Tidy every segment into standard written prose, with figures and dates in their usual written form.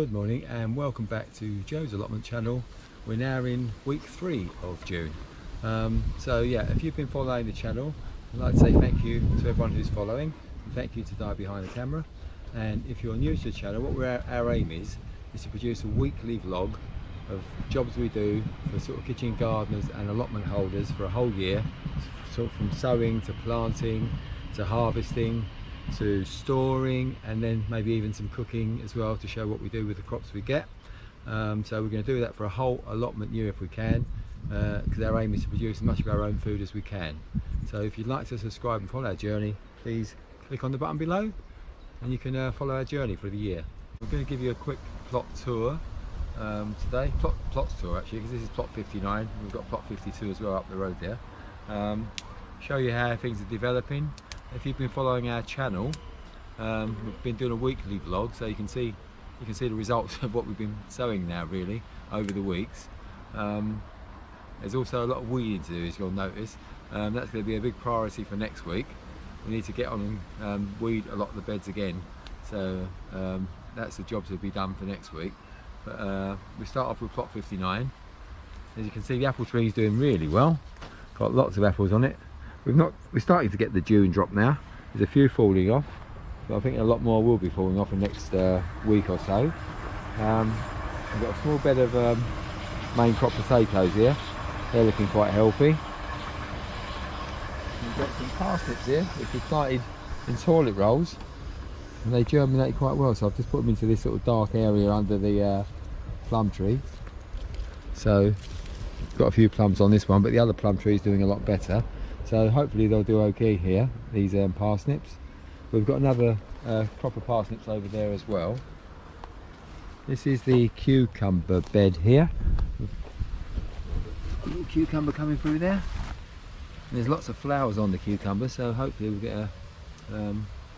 Good morning and welcome back to Joe's Allotment channel. We're now in week 3 of June. So yeah, if you've been following the channel, I'd like to say thank you to everyone who's following, and thank you to Di behind the camera. And if you're new to the channel, what our aim is to produce a weekly vlog of jobs we do for sort of kitchen gardeners and allotment holders for a whole year, sort of from sowing to planting to harvesting to storing, and then maybe even some cooking as well to show what we do with the crops we get. So we're going to do that for a whole allotment year if we can, because our aim is to produce as much of our own food as we can. So if you'd like to subscribe and follow our journey, please click on the button below and you can follow our journey for the year. We're going to give you a quick plot tour today, plots tour actually, because this is plot 59. We've got plot 52 as well up the road there. Show you how things are developing. If you've been following our channel, we've been doing a weekly vlog, so you can see the results of what we've been sowing now really over the weeks. There's also a lot of weeding to do, as you'll notice. That's going to be a big priority for next week. We need to get on and weed a lot of the beds again, so that's the job to be done for next week. But we start off with plot 59. As you can see, the apple tree is doing really well. Got lots of apples on it. We're starting to get the June drop now. There's a few falling off, but I think a lot more will be falling off in the next week or so. We've got a small bed of main crop potatoes here. They're looking quite healthy. We've got some parsnips here, which we planted in toilet rolls, and they germinate quite well. So I've just put them into this sort of dark area under the plum tree. So got a few plums on this one, but the other plum tree is doing a lot better. So hopefully they'll do okay here, these parsnips. We've got another crop of parsnips over there as well. This is the cucumber bed here. A little cucumber coming through there. And there's lots of flowers on the cucumber, so hopefully we'll get a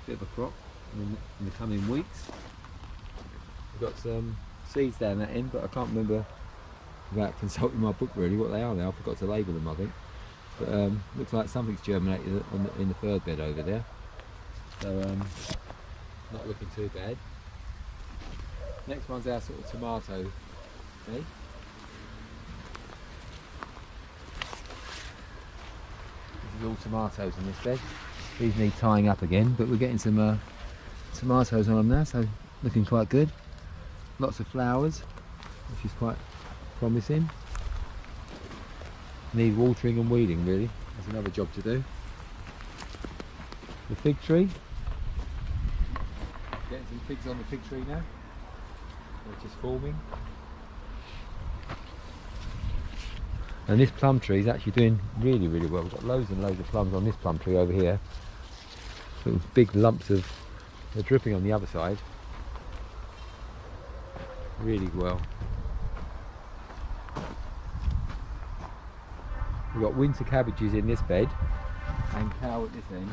bit of a crop in the coming weeks. We've got some seeds down that end, but I can't remember without consulting my book really what they are now. I forgot to label them, I think. But looks like something's germinated in the third bed over there, so not looking too bad. Next one's our sort of tomato bed. This is all tomatoes in this bed. These need tying up again, but we're getting some tomatoes on them now, so looking quite good. Lots of flowers, which is quite promising. Need watering and weeding really. There's another job to do. The fig tree. Getting some figs on the fig tree now. They're just forming. And this plum tree is actually doing really well. We've got loads and loads of plums on this plum tree over here. Sort of big lumps of, they're dripping on the other side. Really well. We've got winter cabbages in this bed and cow at this end.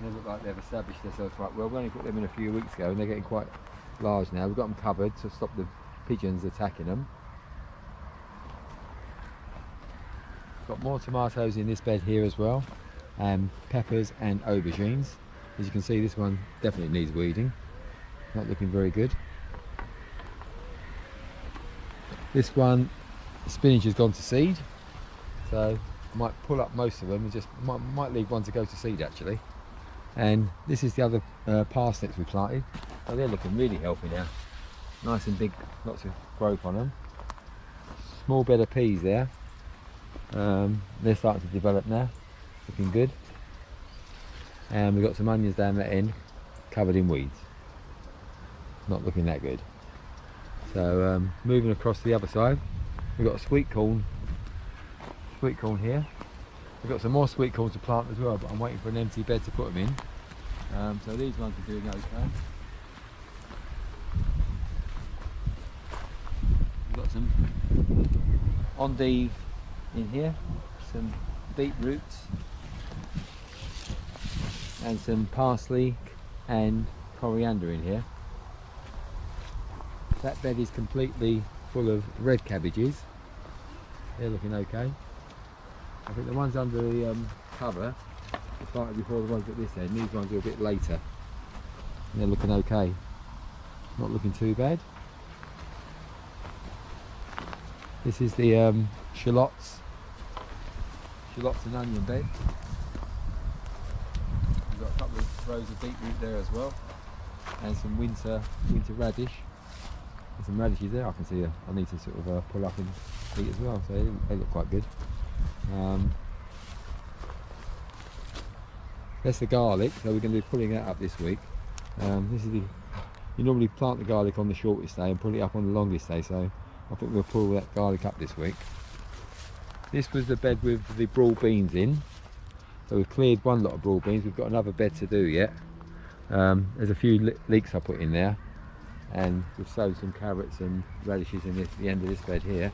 They look like they've established themselves quite well. We only put them in a few weeks ago and they're getting quite large now. We've got them covered to stop the pigeons attacking them. Got more tomatoes in this bed here as well, and peppers and aubergines. As you can see, this one definitely needs weeding. Not looking very good. This one, the spinach has gone to seed. So I might pull up most of them and just might leave one to go to seed actually. And this is the other parsnips we planted. Oh, they're looking really healthy now. Nice and big, lots of growth on them. Small bed of peas there. They're starting to develop now, looking good. And we've got some onions down that end, covered in weeds. Not looking that good. So moving across to the other side, we've got a sweet corn here. We've got some more sweet corn to plant as well, but I'm waiting for an empty bed to put them in. So these ones are doing okay. We've got some endive in here, some beetroots, and some parsley and coriander in here. That bed is completely full of red cabbages. They're looking okay. I think the ones under the cover started before the ones at this end. These ones are a bit later. And they're looking okay. not looking too bad. This is the shallots and onion bed. We've got a couple of rows of beetroot there as well, and some winter radish. There's some radishes there. I can see I need to sort of pull up and eat as well, so they look quite good. That's the garlic, so we're going to be pulling that up this week. This is you normally plant the garlic on the shortest day and pull it up on the longest day, so I think we'll pull that garlic up this week. This was the bed with the broad beans in, so we've cleared one lot of broad beans. We've got another bed to do yet. There's a few leeks I put in there, and we've sowed some carrots and radishes in the end of this bed here.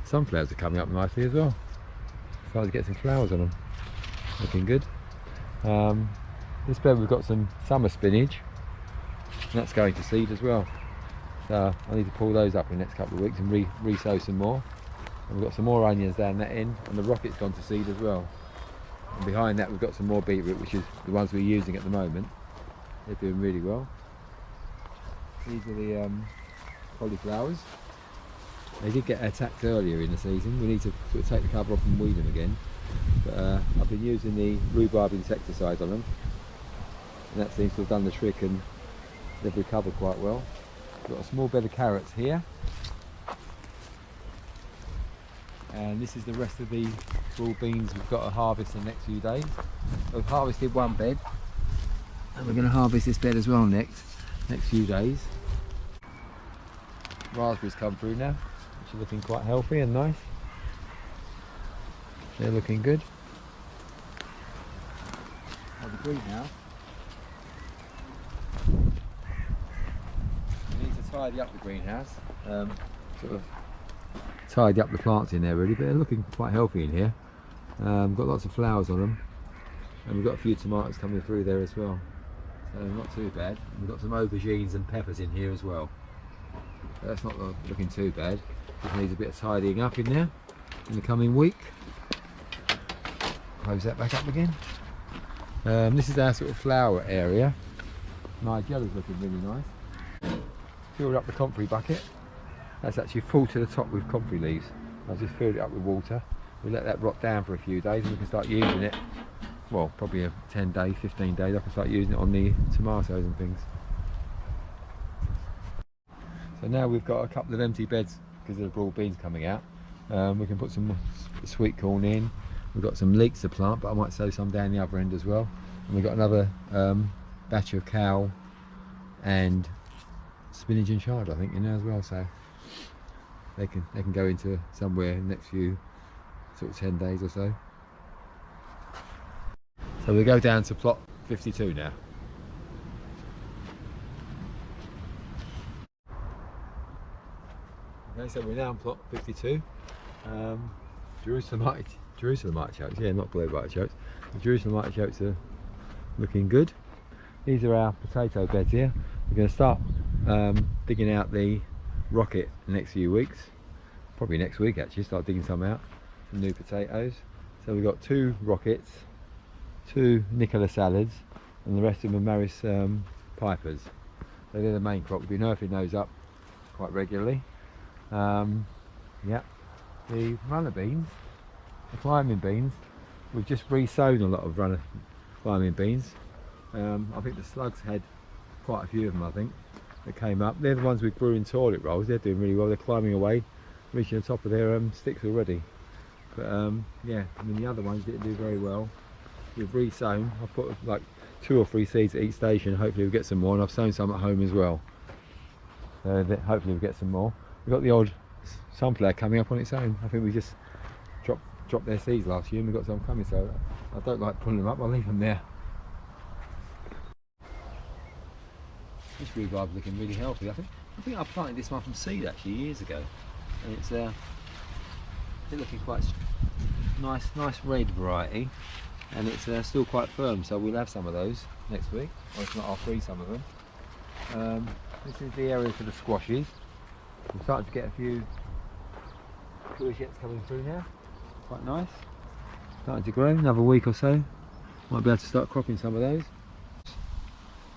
Sunflowers are coming up nicely as well. Starting to get some flowers on them, looking good. This bed we've got some summer spinach, and that's going to seed as well. So I need to pull those up in the next couple of weeks and re-sow some more. And we've got some more onions down that end, and the rocket's gone to seed as well. And behind that we've got some more beetroot, which is the ones we're using at the moment. They're doing really well. These are the cauliflowers. They did get attacked earlier in the season. We need to sort of take the cover off and weed them again. But I've been using the rhubarb insecticide on them, and that seems to have done the trick, and they've recovered quite well. We've got a small bed of carrots here, and this is the rest of the broad beans we've got to harvest in the next few days. We've harvested one bed, and we're going to harvest this bed as well next few days. Raspberries come through now, which are looking quite healthy and nice. They're looking good. Now the greenhouse, we need to tidy up the greenhouse, sort of tidy up the plants in there really, but they're looking quite healthy in here. Got lots of flowers on them, and we've got a few tomatoes coming through there as well, so not too bad. We've got some aubergines and peppers in here as well. That's not looking too bad. Just needs a bit of tidying up in there in the coming week. Close that back up again. This is our sort of flower area. Nigella's looking really nice. Filled up the comfrey bucket. That's actually full to the top with comfrey leaves. I've just filled it up with water. We'll let that rot down for a few days and we can start using it. Well, probably a 10 day, 15 days I can start using it on the tomatoes and things. So now we've got a couple of empty beds because of the broad beans coming out. We can put some sweet corn in. We've got some leeks to plant, but I might sow some down the other end as well. And we've got another batch of cow and spinach and chard, I think, in there as well. So they can go into somewhere in the next few sort of 10 days or so. So we'll go down to plot 52 now. Okay, so we're now on plot 52. Jerusalem artichokes, yeah, not blue artichokes. The Jerusalem artichokes are looking good. These are our potato beds here. We're going to start digging out the rocket the next few weeks. Probably next week actually, start digging some out, some new potatoes. So we've got 2 rockets, 2 Nicola salads, and the rest of them are Maris pipers. So they're the main crop. We'll be nerfing those up quite regularly. Yeah, the runner beans, the climbing beans, we've just re-sown a lot of runner climbing beans. I think the slugs had quite a few of them, I think, that came up. They're the ones we grew in toilet rolls. They're doing really well. They're climbing away, reaching the top of their sticks already. But yeah, I mean the other ones didn't do very well. We've re-sown. I've put like 2 or 3 seeds at each station. Hopefully we'll get some more, and I've sown some at home as well. So hopefully we'll get some more. We've got the odd sunflower coming up on its own. I think we just dropped their seeds last year and we've got some coming, so I don't like pulling them up, I'll leave them there. This rhubarb's looking really healthy. I think I planted this one from seed actually years ago, and it's looking quite nice red variety, and it's still quite firm, so we'll have some of those next week, or if not I'll freeze some of them. This is the area for the squashes. We're starting to get a few courgettes coming through now, quite nice. Starting to grow, another week or so, Might be able to start cropping some of those.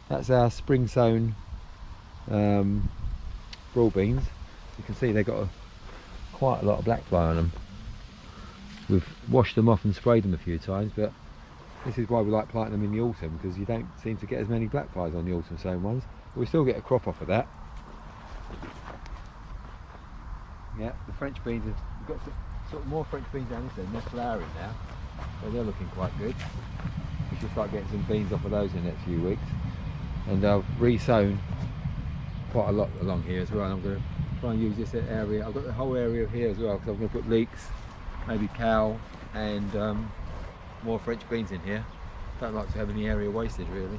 That's our spring sown broad beans. You can see they've got quite a lot of black fly on them. We've washed them off and sprayed them a few times, but this is why we like planting them in the autumn, because you don't seem to get as many black flies on the autumn sown ones. But we still get a crop off of that. Yeah, the French beans, we've got sort of more French beans down this end. They're flowering now, so they're looking quite good. We should start getting some beans off of those in the next few weeks. And I've re-sown quite a lot along here as well. And I'm going to try and use this area. I've got the whole area here as well, because I'm going to put leeks, maybe cow, and more French beans in here. Don't like to have any area wasted really.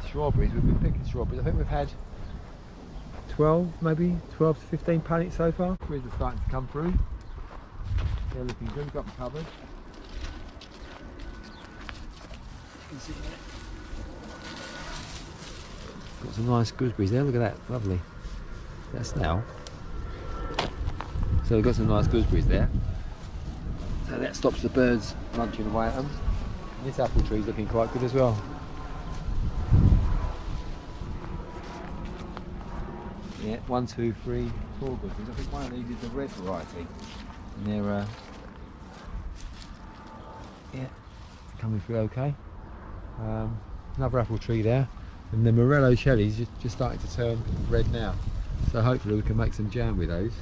Strawberries, we've been picking strawberries. I think we've had 12 to 15 pallets so far. Strawberries are starting to come through. They're looking good. We've got them covered. Got some nice gooseberries there, look at that, lovely. That's now. So we've got some nice gooseberries there. So that stops the birds munching away at them. And this apple tree's looking quite good as well. Yeah, 1, 2, 3, 4 gooseberries. I think one of these is the red variety. And they're, yeah, coming through okay. Another apple tree there. And the morello cherries just starting to turn red now. So hopefully we can make some jam with those.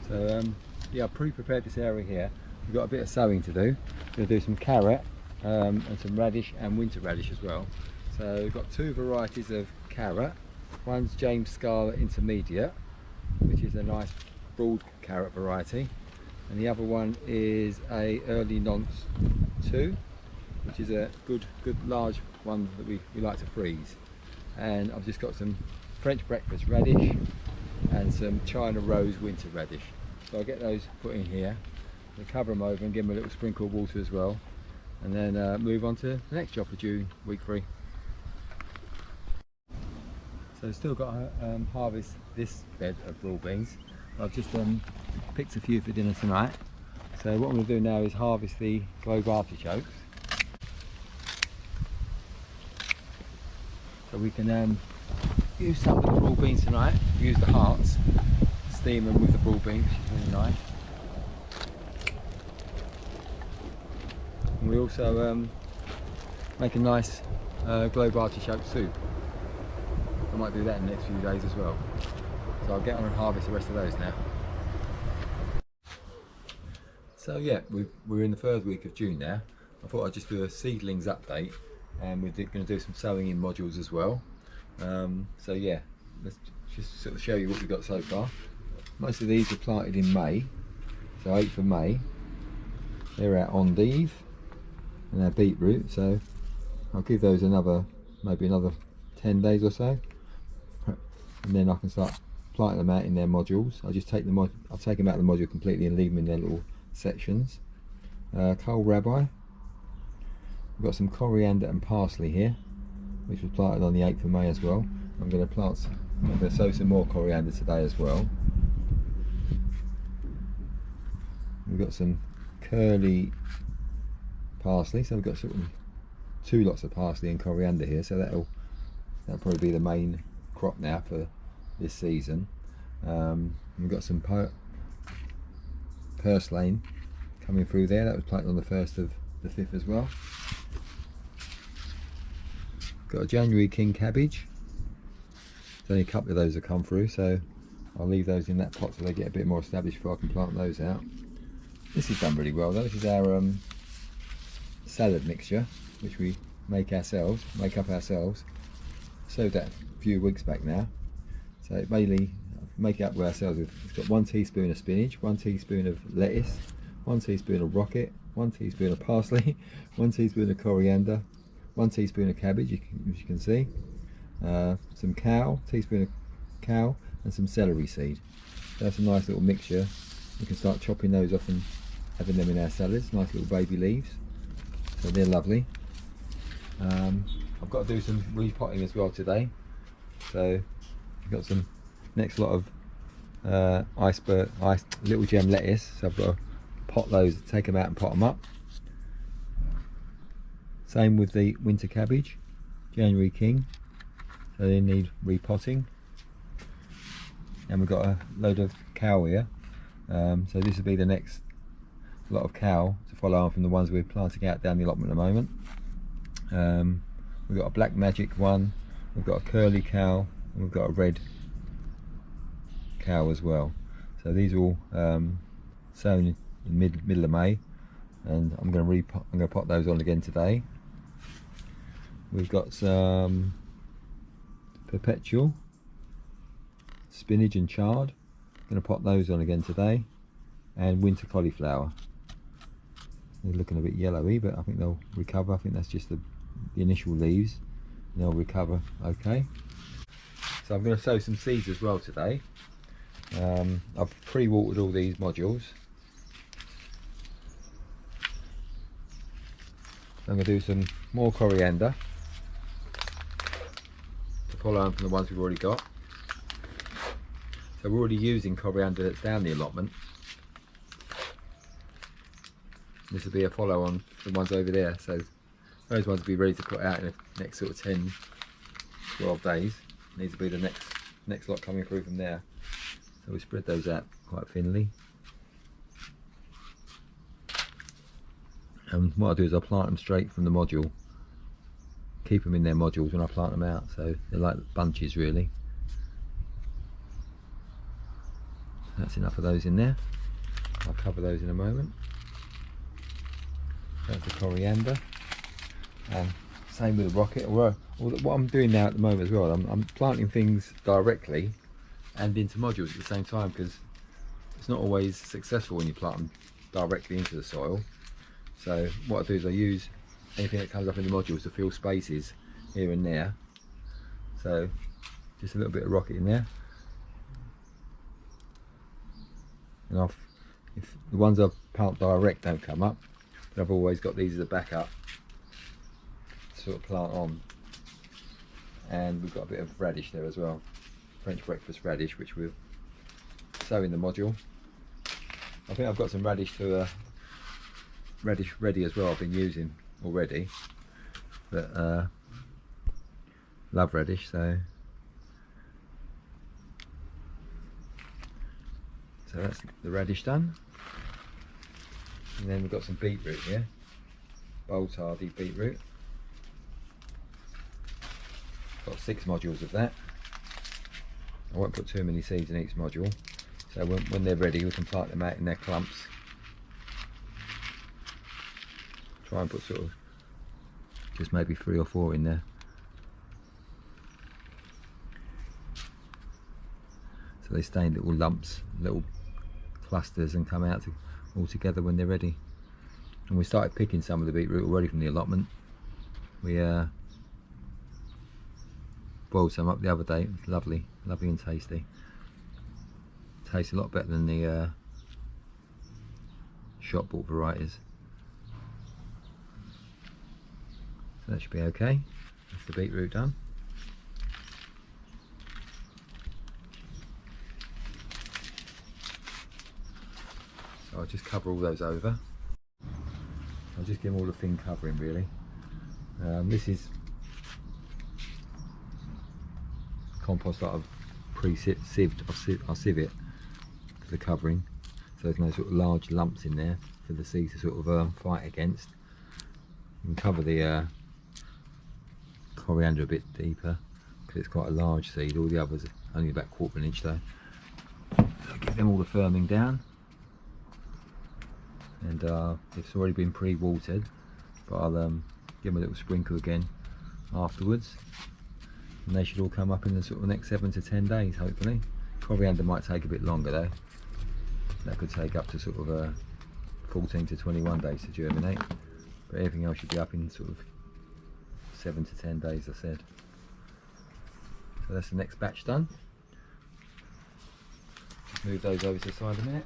So yeah, I've pre-prepared this area here. We've got a bit of sowing to do. We're going to do some carrot and some radish and winter radish as well. So we've got 2 varieties of carrot. One's James Scarlet Intermediate, which is a nice broad carrot variety. And the other one is a Early Nonce 2, which is a good large one that we like to freeze. And I've just got some French breakfast radish and some China Rose winter radish. So I'll get those put in here. We'll cover them over and give them a little sprinkle of water as well, and then move on to the next job for June, week 3. So still got to harvest this bed of broad beans. I've just picked a few for dinner tonight. So what I'm going to do now is harvest the globe artichokes. So we can use some of the broad beans tonight. We use the hearts, steam them with the broad beans, which is really nice. And we also make a nice globe artichoke soup. I might do that in the next few days as well. So I'll get on and harvest the rest of those now. So yeah, we're in the 3rd week of June now. I thought I'd just do a seedlings update, and we're going to do some sowing in modules as well. So yeah, let's just sort of show you what we've got so far. Most of these were planted in May, so 8th of May. They're our endive and our beetroot, so I'll give those maybe another 10 days or so, and then I can start planting them out in their modules. I'll just take them, I'll take them out of the module completely and leave them in their little sections. Cole Rabbi. We've got some coriander and parsley here, which was planted on the 8th of May as well. I'm going to sow some more coriander today as well. We've got some curly parsley, so we've got sort of 2 lots of parsley and coriander here, so that'll probably be the main crop now for this season. We've got some purslane coming through there. That was planted on the 1st of the 5th as well. Got a January king cabbage. There's only a couple of those that come through, so I'll leave those in that pot so they get a bit more established before I can plant those out. This has done really well though. This is our salad mixture, which we make up ourselves. Sowed that a few weeks back now, so mainly make it up with ourselves. It's got 1 teaspoon of spinach, 1 teaspoon of lettuce, 1 teaspoon of rocket, 1 teaspoon of parsley, 1 teaspoon of coriander, 1 teaspoon of cabbage, as you can see, some teaspoon of cow, and some celery seed. So that's a nice little mixture. We can start chopping those off and having them in our salads. Nice little baby leaves, so they're lovely. I've got to do some repotting as well today, so I've got some next lot of little gem lettuce, so I've got to pot those, take them out and pot them up. Same with the winter cabbage, January king, so they need repotting. And we've got a load of cow here, so this will be the next lot of cow to follow on from the ones we're planting out down the allotment at the moment. We've got a black magic one, we've got a curly cow, and we've got a red cow as well. So these are all sown in middle of May, and I'm going to pot those on again today. We've got some perpetual spinach and chard. I'm going to pot those on again today, and winter cauliflower. They're looking a bit yellowy, but I think they'll recover. I think that's just the initial leaves, and they'll recover okay. So I'm going to sow some seeds as well today. I've pre-watered all these modules. I'm going to do some more coriander to follow on from the ones we've already got. So we're already using coriander that's down the allotment. This will be a follow on the ones over there, so those ones will be ready to put out in the next sort of 10-12 days. These will be the next lot coming through from there. So we spread those out quite thinly. And what I'll do is I'll plant them straight from the module. Keep them in their modules when I plant them out, so they're like bunches really. That's enough of those in there. I'll cover those in a moment. That's the coriander. And same with the rocket. What I'm doing now at the moment as well, I'm planting things directly and into modules at the same time, because it's not always successful when you plant them directly into the soil. So what I do is I use anything that comes up in the modules to fill spaces here and there. So just a little bit of rocket in there. And if the ones I've planted direct don't come up, but I've always got these as a backup to sort of plant on. And we've got a bit of radish there as well, French breakfast radish, which we'll sow in the module. I think I've got some radish ready as well. I've been using already, but love radish, so that's the radish done. And then we've got some beetroot here, bulbs hardy beetroot. Got 6 modules of that. I won't put too many seeds in each module, so when they're ready we can plant them out in their clumps. Try and put sort of just maybe 3 or 4 in there. So they stay in little lumps, little clusters, and come out all together when they're ready. And we started picking some of the beetroot already from the allotment. We boiled some up the other day. It was lovely and tasty. Tastes a lot better than the shop bought varieties. So that should be okay. That's the beetroot done. So I'll just cover all those over. I'll just give them all a thin covering really. This is compost that I've pre-sieved. I'll sieve it for the covering, so there's no sort of large lumps in there for the seeds to sort of fight against. You can cover the coriander a bit deeper because it's quite a large seed. All the others are only about 1/4 of an inch though. So give them all the firming down, and it's already been pre-watered, but I'll give them a little sprinkle again afterwards, and they should all come up in the sort of next 7 to 10 days hopefully. Coriander might take a bit longer though. That could take up to sort of 14 to 21 days to germinate, but everything else should be up in sort of 7 to 10 days, I said. So that's the next batch done. Just move those over to the side a minute.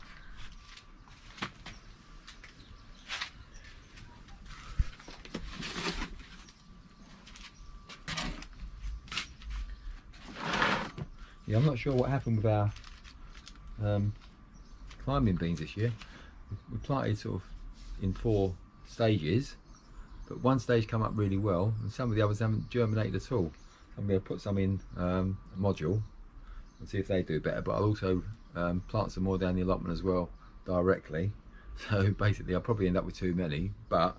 Yeah, I'm not sure what happened with our climbing beans this year. We planted sort of in 4 stages, but one stage come up really well, and some of the others haven't germinated at all. I'm going to put some in a module and see if they do better, but I'll also plant some more down the allotment as well directly. So basically I'll probably end up with too many, but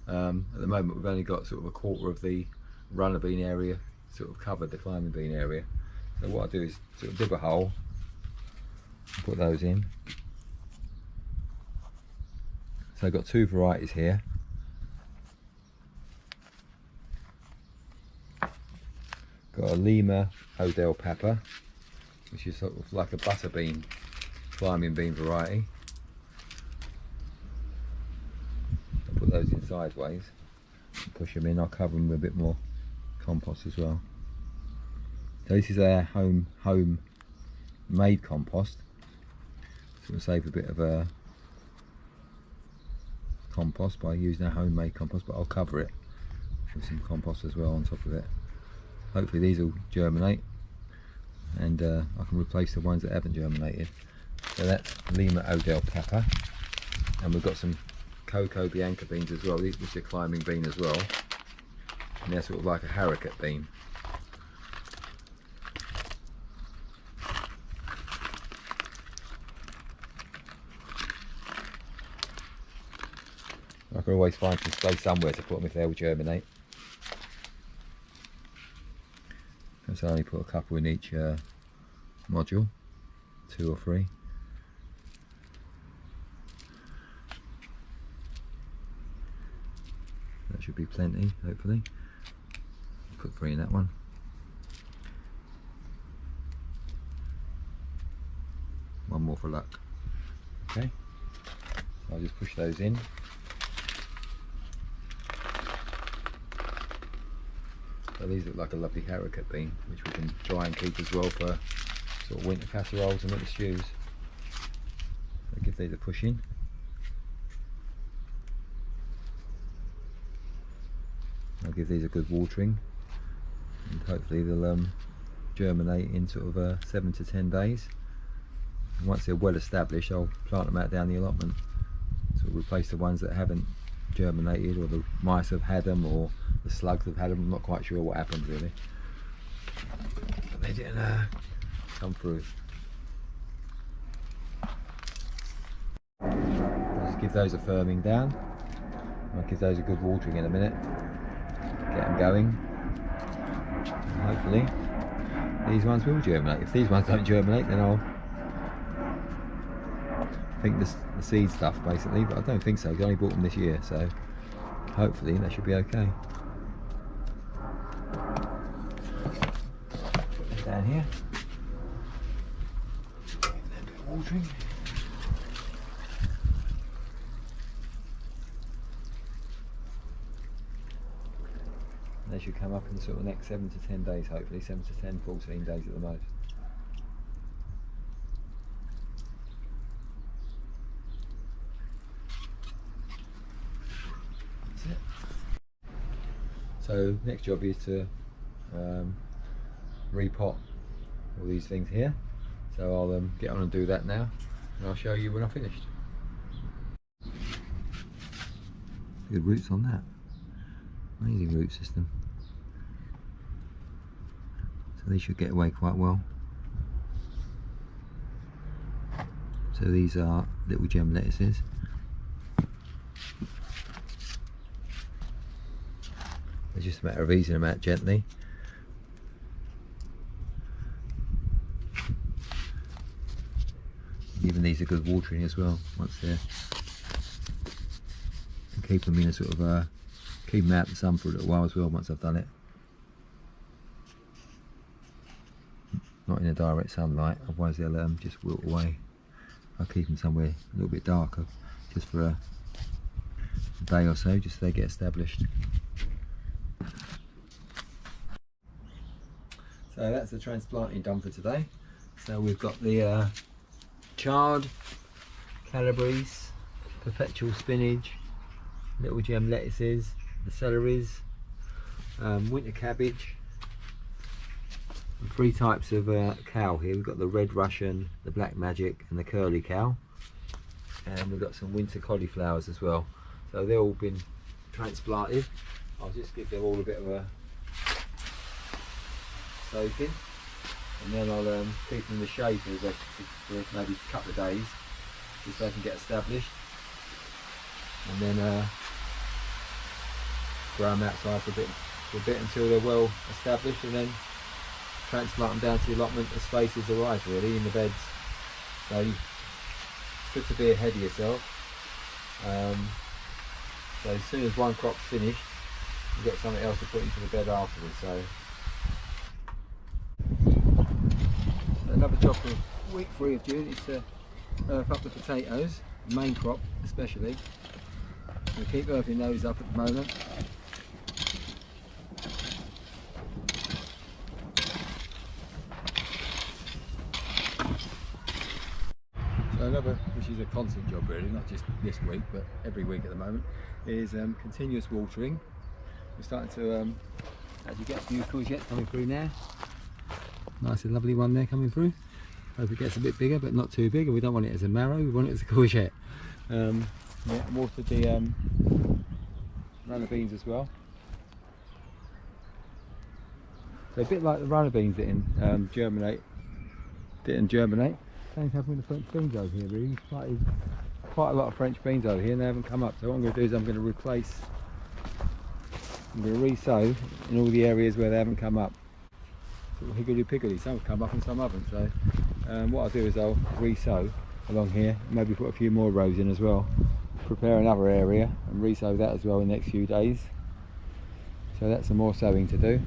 at the moment we've only got sort of a quarter of the runner bean area sort of covered, the climbing bean area. So what I'll do is sort of dig a hole and put those in. So I've got two varieties here. Got a Lima Odell pepper, which is sort of like a butter bean, climbing bean variety. I'll put those in sideways and push them in. I'll cover them with a bit more compost as well. So this is our home made compost, so we'll save a bit of compost by using our homemade compost, but I'll cover it with some compost as well on top of it. Hopefully these will germinate, and I can replace the ones that haven't germinated. So that's Lima Odell pepper, and we've got some Cocoa Bianca beans as well, which is a climbing bean as well, and they're sort of like a haricot bean. I can always find some space somewhere to put them if they will germinate. So I only put a couple in each module, 2 or 3. That should be plenty, hopefully. I'll put 3 in that one. One more for luck. Okay, so I'll just push those in. So these look like a lovely haricot bean, which we can try and keep as well for sort of winter casseroles and winter stews. So give these a push in. I'll give these a good watering, and hopefully they'll germinate in sort of 7 to 10 days. And once they're well established, I'll plant them out down the allotment, sort of replace the ones that haven't germinated, or the mice have had them, or the slugs have had them. I'm not quite sure what happened really, but they didn't come through. I'll just give those a firming down. I'll give those a good watering in a minute, get them going, and hopefully these ones will germinate. If these ones don't germinate, then I'll think the seed stuff basically, but I don't think so, I only bought them this year, so hopefully that should be okay. Put them down here, give them a bit of watering. They should come up in the sort of next 7 to 10 days, hopefully 7 to 10, 14 days at the most. So next job is to repot all these things here. So I'll get on and do that now, and I'll show you when I've finished. Good roots on that. Amazing root system. So these should get away quite well. So these are little gem lettuces. It's just a matter of easing them out gently. Giving these a good watering as well once they're, and keep them in a sort of keep them out in the sun for a little while as well once I've done it. Not in a direct sunlight, otherwise they'll just wilt away. I'll keep them somewhere a little bit darker, just for a day or so, just so they get established. So that's the transplanting done for today. So we've got the chard, calabrese, perpetual spinach, little gem lettuces, the celeries, winter cabbage, and 3 types of cow here. We've got the red Russian, the black magic, and the curly cow, and we've got some winter cauliflowers as well. So they've all been transplanted. I'll just give them all a bit of a soaking, and then I'll keep them in the shade for maybe a couple of days, just so they can get established, and then grow them outside for a bit until they're well established, and then transplant them down to the allotment as spaces arise, really, in the beds. So it's good to be ahead of yourself. So as soon as one crop's finished, you get something else to put into the bed afterwards. So another job for week 3 of June is to earth up the potatoes, the main crop especially. We keep earthing those up at the moment. So another, which is a constant job really, not just this week but every week at the moment, is continuous watering. We're starting to actually get a few courgettes coming through now. Nice and lovely one there coming through. Hope it gets a bit bigger, but not too big, and we don't want it as a marrow, we want it as a courgette. Yeah, watered the runner beans as well. So a bit like the runner beans didn't germinate. Same happened with the French beans over here really. Quite a lot of French beans over here and they haven't come up. So what I'm going to do is I'm going to re-sow in all the areas where they haven't come up. Sort of higgledy-piggledy, some have come up and some haven't. So what I'll do is I'll re-sow along here, maybe put a few more rows in as well. Prepare another area and re-sow that as well in the next few days. So that's some more sowing to do.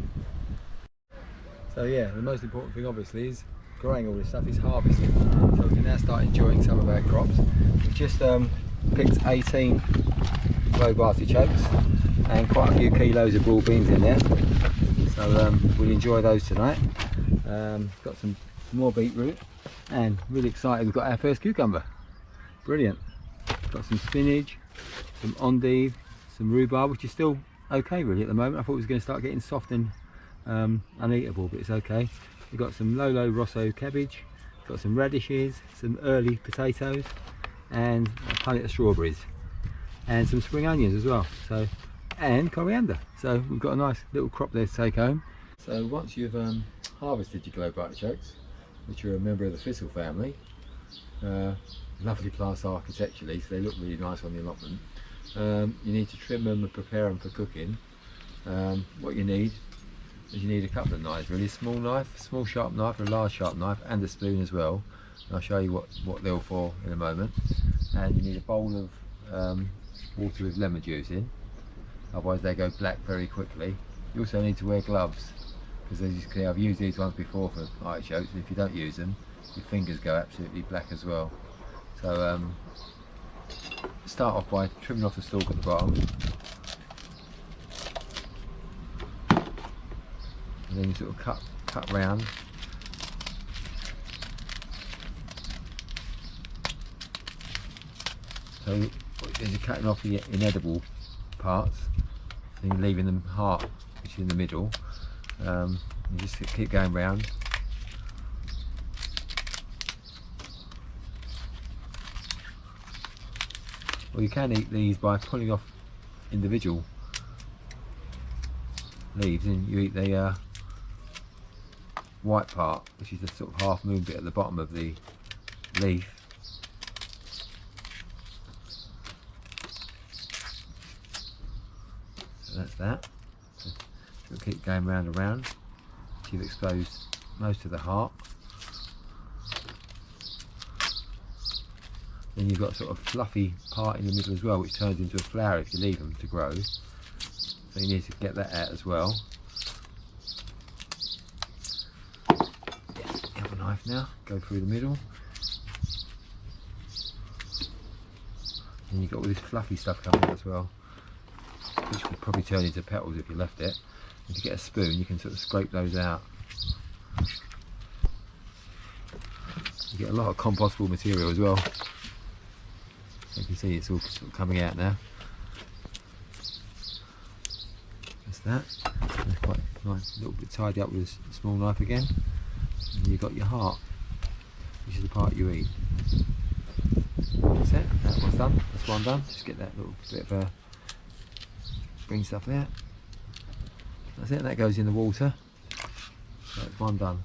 So yeah, the most important thing obviously is growing all this stuff is harvesting. So we can now start enjoying some of our crops. We've just picked 18 globe artichokes and quite a few kilos of broad beans in there. So we'll enjoy those tonight. Got some more beetroot and really excited, we've got our first cucumber. Brilliant. Got some spinach, some endive, some rhubarb, which is still okay really at the moment. I thought it was going to start getting soft and uneatable, but it's okay. We've got some Lolo Rosso cabbage, got some radishes, some early potatoes, and a punnet of strawberries, and some spring onions as well. So, and coriander. So we've got a nice little crop there to take home. So once you've harvested your globe artichokes, which are a member of the thistle family, lovely plants architecturally, so they look really nice on the allotment. You need to trim them and prepare them for cooking. What you need is you need a couple of knives really, a small knife, a small sharp knife, a large sharp knife, and a spoon as well. And I'll show you what they're for in a moment. And you need a bowl of water with lemon juice in, otherwise they go black very quickly. You also need to wear gloves, because as you can see I've used these ones before for artichokes, and if you don't use them your fingers go absolutely black as well. So start off by trimming off the stalk at the bottom, and then you sort of cut round. So as you're cutting off the inedible parts, and you're leaving them hard, which is in the middle, you just keep going round. Well, you can eat these by pulling off individual leaves, and you eat the white part, which is the sort of half moon bit at the bottom of the leaf. So that's that. So we'll keep going round and round until you've exposed most of the heart. Then you've got sort of fluffy part in the middle as well, which turns into a flower if you leave them to grow. So you need to get that out as well. You have a knife now, go through the middle. And you've got all this fluffy stuff coming out as well, which could probably turn into petals if you left it. If you get a spoon, you can sort of scrape those out. You get a lot of compostable material as well. You can see it's all sort of coming out now. That's that. That's quite nice, a little bit tidy up with a small knife again. And you've got your heart, which is the part you eat. That's it. That one's done. That's one done. Just get that little bit of a green stuff out. That's it, that goes in the water. That's one done.